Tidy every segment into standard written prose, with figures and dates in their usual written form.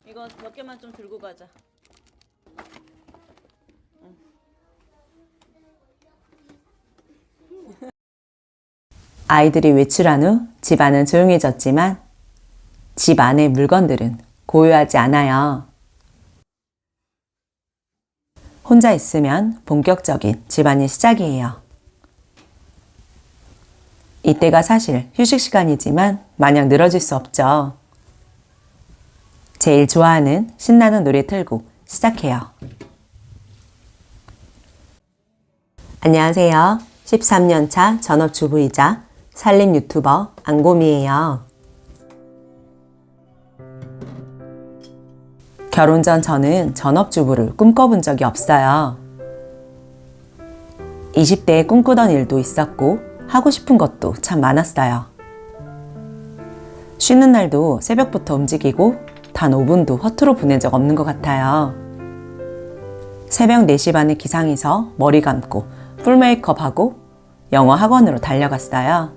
이거 몇 개만 좀 들고 가자. 아이들이 외출한 후 집안은 조용해졌지만 집 안의 물건들은 고요하지 않아요. 혼자 있으면 본격적인 집안일 시작이에요. 이때가 사실 휴식 시간이지만 마냥 늘어질 수 없죠. 제일 좋아하는 신나는 노래 틀고 시작해요. 안녕하세요. 13년차 전업주부이자 살림 유튜버 안고미예요. 결혼 전 저는 전업주부를 꿈꿔본 적이 없어요. 20대에 꿈꾸던 일도 있었고 하고 싶은 것도 참 많았어요. 쉬는 날도 새벽부터 움직이고 단 5분도 허투루 보낸 적 없는 것 같아요. 새벽 4시 반에 기상해서 머리 감고 풀 메이크업하고 영어 학원으로 달려갔어요.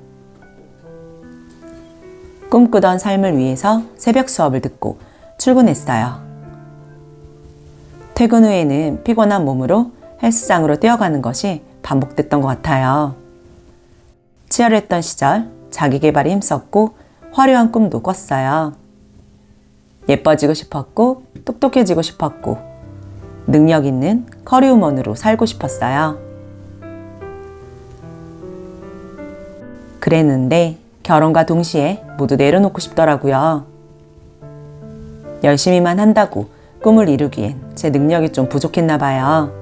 꿈꾸던 삶을 위해서 새벽 수업을 듣고 출근했어요. 퇴근 후에는 피곤한 몸으로 헬스장으로 뛰어가는 것이 반복됐던 것 같아요. 치열했던 시절 자기 개발에 힘썼고 화려한 꿈도 꿨어요. 예뻐지고 싶었고 똑똑해지고 싶었고 능력 있는 커리우먼으로 살고 싶었어요. 그랬는데 결혼과 동시에 모두 내려놓고 싶더라고요. 열심히만 한다고 꿈을 이루기엔 제 능력이 좀 부족했나 봐요.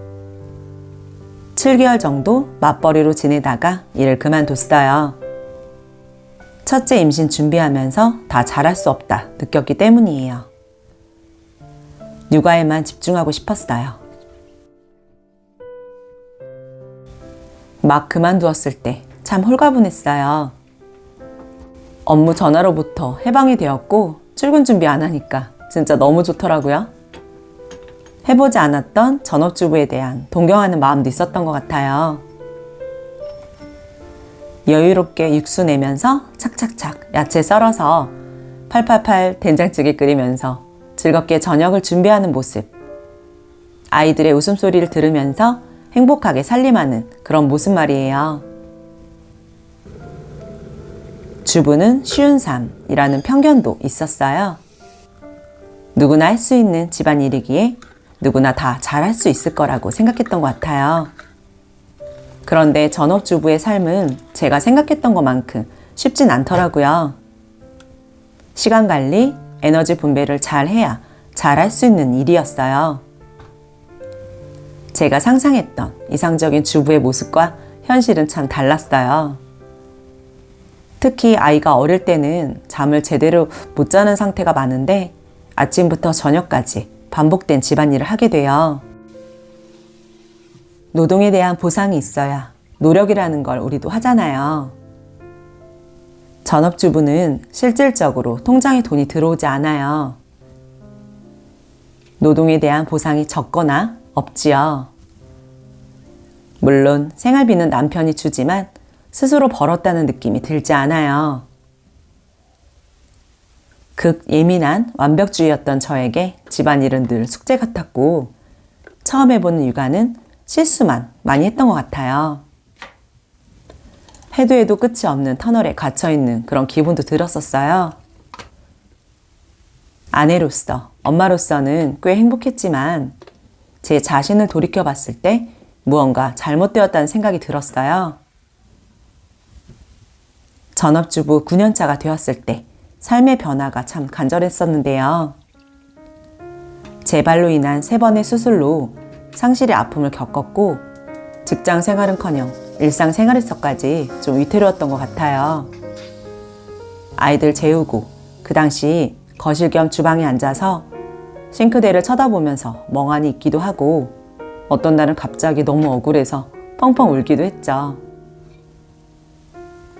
7개월 정도 맞벌이로 지내다가 일을 그만뒀어요. 첫째 임신 준비하면서 다 잘할 수 없다 느꼈기 때문이에요. 육아에만 집중하고 싶었어요. 막 그만두었을 때 참 홀가분했어요. 업무 전화로부터 해방이 되었고 출근 준비 안 하니까 진짜 너무 좋더라고요. 해보지 않았던 전업주부에 대한 동경하는 마음도 있었던 것 같아요. 여유롭게 육수 내면서 착착착 야채 썰어서 팔팔팔 된장찌개 끓이면서 즐겁게 저녁을 준비하는 모습. 아이들의 웃음소리를 들으면서 행복하게 살림하는 그런 모습 말이에요. 주부는 쉬운 삶이라는 편견도 있었어요. 누구나 할 수 있는 집안일이기에 누구나 다 잘할 수 있을 거라고 생각했던 것 같아요. 그런데 전업주부의 삶은 제가 생각했던 것만큼 쉽진 않더라고요. 시간 관리, 에너지 분배를 잘 해야 잘할 수 있는 일이었어요. 제가 상상했던 이상적인 주부의 모습과 현실은 참 달랐어요. 특히 아이가 어릴 때는 잠을 제대로 못 자는 상태가 많은데 아침부터 저녁까지 반복된 집안일을 하게 돼요. 노동에 대한 보상이 있어야 노력이라는 걸 우리도 하잖아요. 전업주부는 실질적으로 통장에 돈이 들어오지 않아요. 노동에 대한 보상이 적거나 없지요. 물론 생활비는 남편이 주지만 스스로 벌었다는 느낌이 들지 않아요. 극 예민한 완벽주의였던 저에게 집안일은 늘 숙제 같았고 처음 해보는 육아는 실수만 많이 했던 것 같아요. 해도 해도 끝이 없는 터널에 갇혀있는 그런 기분도 들었었어요. 아내로서, 엄마로서는 꽤 행복했지만 제 자신을 돌이켜봤을 때 무언가 잘못되었다는 생각이 들었어요. 전업주부 9년차가 되었을 때 삶의 변화가 참 간절했었는데요. 재발로 인한 3번의 수술로 상실의 아픔을 겪었고 직장 생활은커녕 일상생활에서까지 좀 위태로웠던 것 같아요. 아이들 재우고 그 당시 거실 겸 주방에 앉아서 싱크대를 쳐다보면서 멍하니 있기도 하고 어떤 날은 갑자기 너무 억울해서 펑펑 울기도 했죠.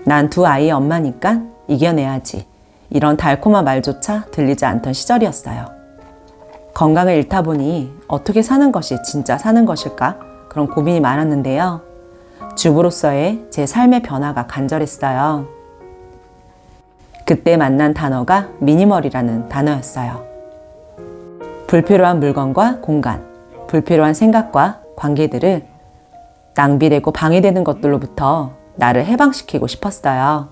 난 2 아이의 엄마니까 이겨내야지. 이런 달콤한 말조차 들리지 않던 시절이었어요. 건강을 잃다 보니 어떻게 사는 것이 진짜 사는 것일까? 그런 고민이 많았는데요. 주부로서의 제 삶의 변화가 간절했어요. 그때 만난 단어가 미니멀이라는 단어였어요. 불필요한 물건과 공간, 불필요한 생각과 관계들을 낭비되고 방해되는 것들로부터 나를 해방시키고 싶었어요.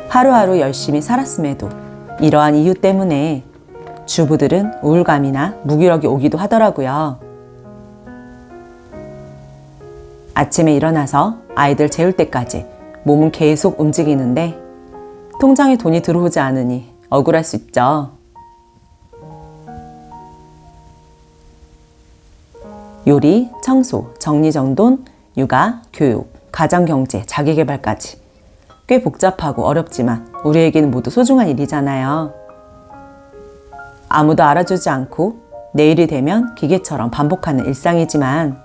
하루하루 열심히 살았음에도 이러한 이유 때문에 주부들은 우울감이나 무기력이 오기도 하더라고요. 아침에 일어나서 아이들 재울 때까지 몸은 계속 움직이는데 통장에 돈이 들어오지 않으니 억울할 수 있죠. 요리, 청소, 정리정돈, 육아, 교육, 가정경제, 자기계발까지 꽤 복잡하고 어렵지만 우리에게는 모두 소중한 일이잖아요. 아무도 알아주지 않고 내일이 되면 기계처럼 반복하는 일상이지만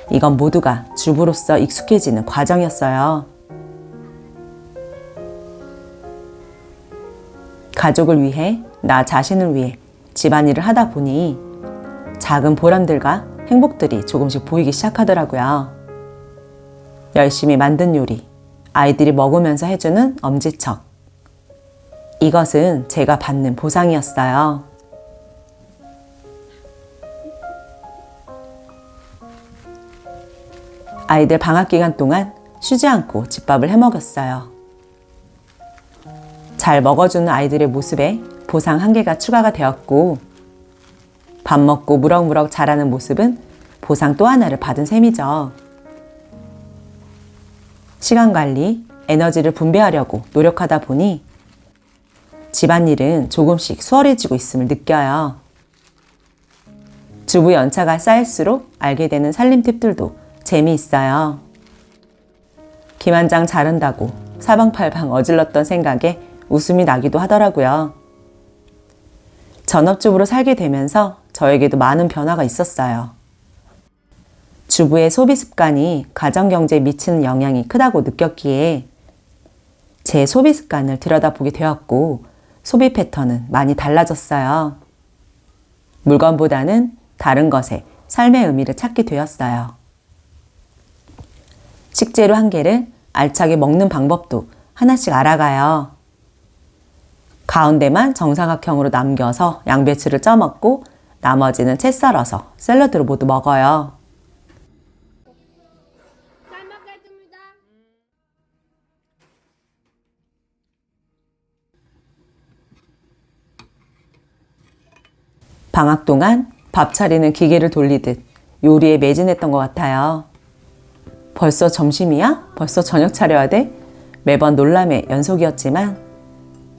이건 모두가 주부로서 익숙해지는 과정이었어요. 가족을 위해, 나 자신을 위해 집안일을 하다 보니 작은 보람들과 행복들이 조금씩 보이기 시작하더라고요. 열심히 만든 요리, 아이들이 먹으면서 해주는 엄지척. 이것은 제가 받는 보상이었어요. 아이들 방학 기간 동안 쉬지 않고 집밥을 해먹였어요. 잘 먹어주는 아이들의 모습에 보상 한 개가 추가가 되었고, 밥 먹고 무럭무럭 자라는 모습은 보상 또 하나를 받은 셈이죠. 시간 관리, 에너지를 분배하려고 노력하다 보니 집안일은 조금씩 수월해지고 있음을 느껴요. 주부 연차가 쌓일수록 알게 되는 살림 팁들도 재미있어요. 김한장 자른다고 사방팔방 어질렀던 생각에 웃음이 나기도 하더라고요. 전업주부로 살게 되면서 저에게도 많은 변화가 있었어요. 주부의 소비 습관이 가정경제에 미치는 영향이 크다고 느꼈기에 제 소비 습관을 들여다보게 되었고 소비 패턴은 많이 달라졌어요. 물건보다는 다른 것에 삶의 의미를 찾게 되었어요. 식재료 한 개를 알차게 먹는 방법도 하나씩 알아가요. 가운데만 정사각형으로 남겨서 양배추를 쪄먹고 나머지는 채 썰어서 샐러드로 모두 먹어요. 잘 먹겠습니다. 방학 동안 밥 차리는 기계를 돌리듯 요리에 매진했던 것 같아요. 벌써 점심이야? 벌써 저녁 차려야 돼? 매번 놀람의 연속이었지만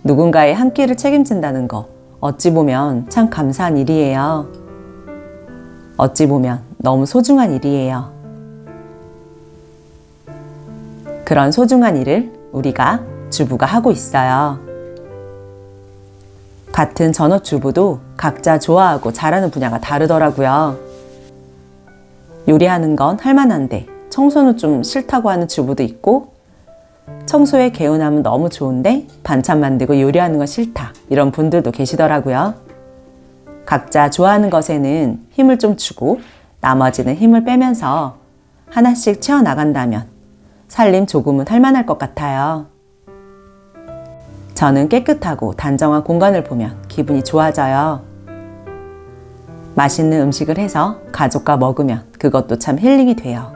누군가의 한 끼를 책임진다는 거 어찌 보면 참 감사한 일이에요. 어찌 보면 너무 소중한 일이에요. 그런 소중한 일을 우리가 주부가 하고 있어요. 같은 전업주부도 각자 좋아하고 잘하는 분야가 다르더라고요. 요리하는 건 할만한데 청소는 좀 싫다고 하는 주부도 있고, 청소에 개운함은 너무 좋은데 반찬 만들고 요리하는 건 싫다, 이런 분들도 계시더라고요. 각자 좋아하는 것에는 힘을 좀 주고 나머지는 힘을 빼면서 하나씩 채워나간다면 살림 조금은 할만할 것 같아요. 저는 깨끗하고 단정한 공간을 보면 기분이 좋아져요. 맛있는 음식을 해서 가족과 먹으면 그것도 참 힐링이 돼요.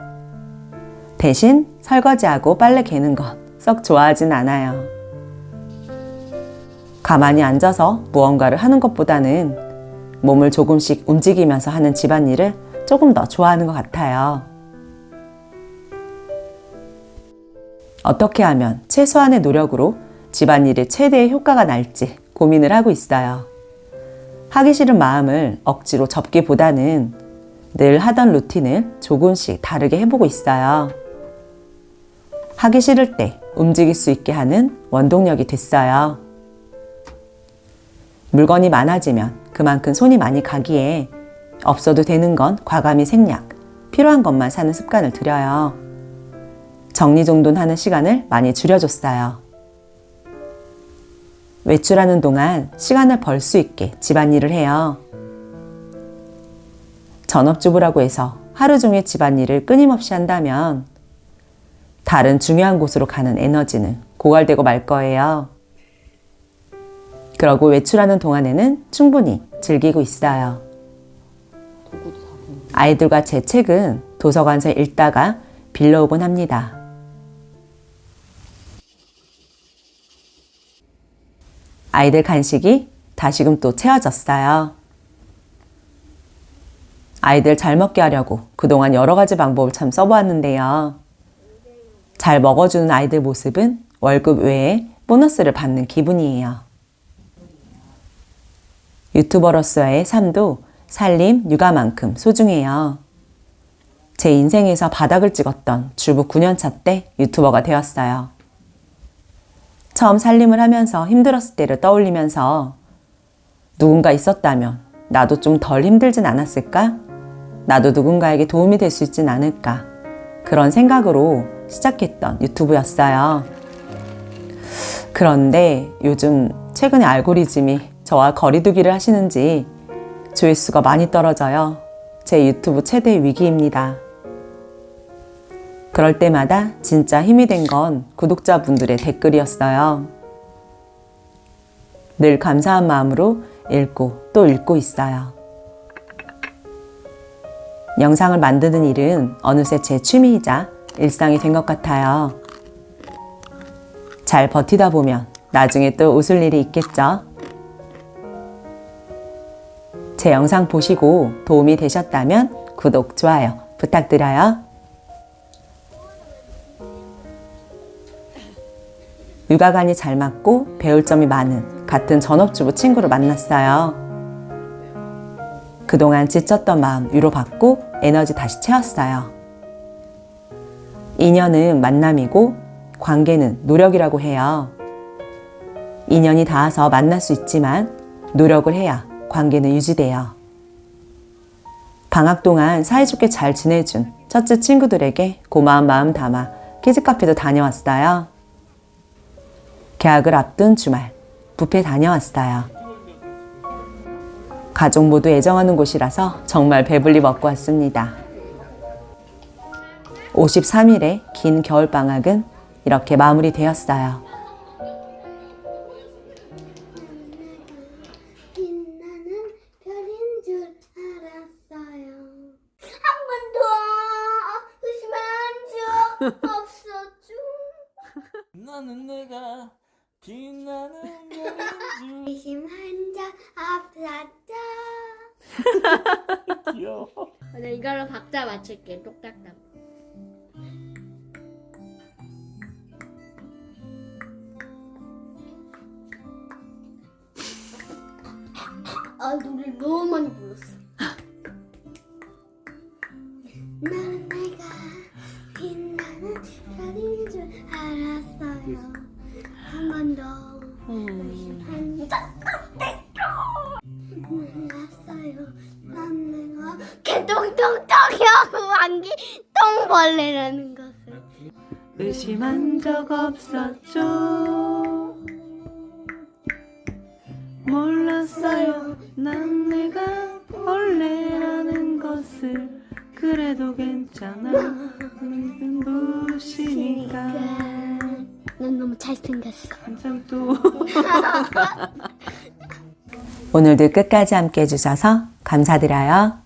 대신 설거지하고 빨래 개는 건 썩 좋아하진 않아요. 가만히 앉아서 무언가를 하는 것보다는 몸을 조금씩 움직이면서 하는 집안일을 조금 더 좋아하는 것 같아요. 어떻게 하면 최소한의 노력으로 집안일에 최대의 효과가 날지 고민을 하고 있어요. 하기 싫은 마음을 억지로 접기보다는 늘 하던 루틴을 조금씩 다르게 해보고 있어요. 하기 싫을 때 움직일 수 있게 하는 원동력이 됐어요. 물건이 많아지면 그만큼 손이 많이 가기에 없어도 되는 건 과감히 생략, 필요한 것만 사는 습관을 들여요. 정리정돈하는 시간을 많이 줄여줬어요. 외출하는 동안 시간을 벌 수 있게 집안일을 해요. 전업주부라고 해서 하루 종일 집안일을 끊임없이 한다면 다른 중요한 곳으로 가는 에너지는 고갈되고 말 거예요. 그러고 외출하는 동안에는 충분히 즐기고 있어요. 아이들과 제 책은 도서관에서 읽다가 빌려오곤 합니다. 아이들 간식이 다시금 또 채워졌어요. 아이들 잘 먹게 하려고 그동안 여러 가지 방법을 참 써보았는데요. 잘 먹어주는 아이들 모습은 월급 외에 보너스를 받는 기분이에요. 유튜버로서의 삶도 살림, 육아만큼 소중해요. 제 인생에서 바닥을 찍었던 주부 9년차 때 유튜버가 되었어요. 처음 살림을 하면서 힘들었을 때를 떠올리면서 누군가 있었다면 나도 좀 덜 힘들진 않았을까? 나도 누군가에게 도움이 될 수 있진 않을까? 그런 생각으로 시작했던 유튜브였어요. 그런데 요즘 최근에 알고리즘이 저와 거리두기를 하시는지 조회수가 많이 떨어져요. 제 유튜브 최대 위기입니다. 그럴 때마다 진짜 힘이 된 건 구독자분들의 댓글이었어요. 늘 감사한 마음으로 읽고 또 읽고 있어요. 영상을 만드는 일은 어느새 제 취미이자 일상이 된 것 같아요. 잘 버티다 보면 나중에 또 웃을 일이 있겠죠? 제 영상 보시고 도움이 되셨다면 구독, 좋아요 부탁드려요. 육아관이 잘 맞고 배울 점이 많은 같은 전업주부 친구를 만났어요. 그동안 지쳤던 마음 위로받고 에너지 다시 채웠어요. 인연은 만남이고 관계는 노력이라고 해요. 인연이 닿아서 만날 수 있지만 노력을 해야 관계는 유지돼요. 방학 동안 사이좋게 잘 지내준 첫째 친구들에게 고마운 마음 담아 키즈카페도 다녀왔어요. 개학을 앞둔 주말 뷔페 다녀왔어요. 가족 모두 애정하는 곳이라서 정말 배불리 먹고 왔습니다. 53일의 긴 겨울방학은 이렇게 마무리되었어요. 빛나는 별인 줄 알았어요. 한 번도 의심한 적 없었죠. 나는 내가 빛나는 별인 줄. 의심한 적 없었죠. 귀여워. 나 이걸로 박자 맞출게. 똑딱딱. 노래 너무 많이 불렀어. 나는 내가 빛나는 별인 줄 알았어요. 한 번 더 의심한 적 몰랐어요. 난 내가 개똥똥똥이라고 한 게 똥벌레라는 것을. 의심한 적 없었죠. 몰랐어요. 난 내가 벌레라는 것을. 그래도 괜찮아. 눈부시니까. 난 너무 잘생겼어. 한참 또. 오늘도 끝까지 함께 해주셔서 감사드려요.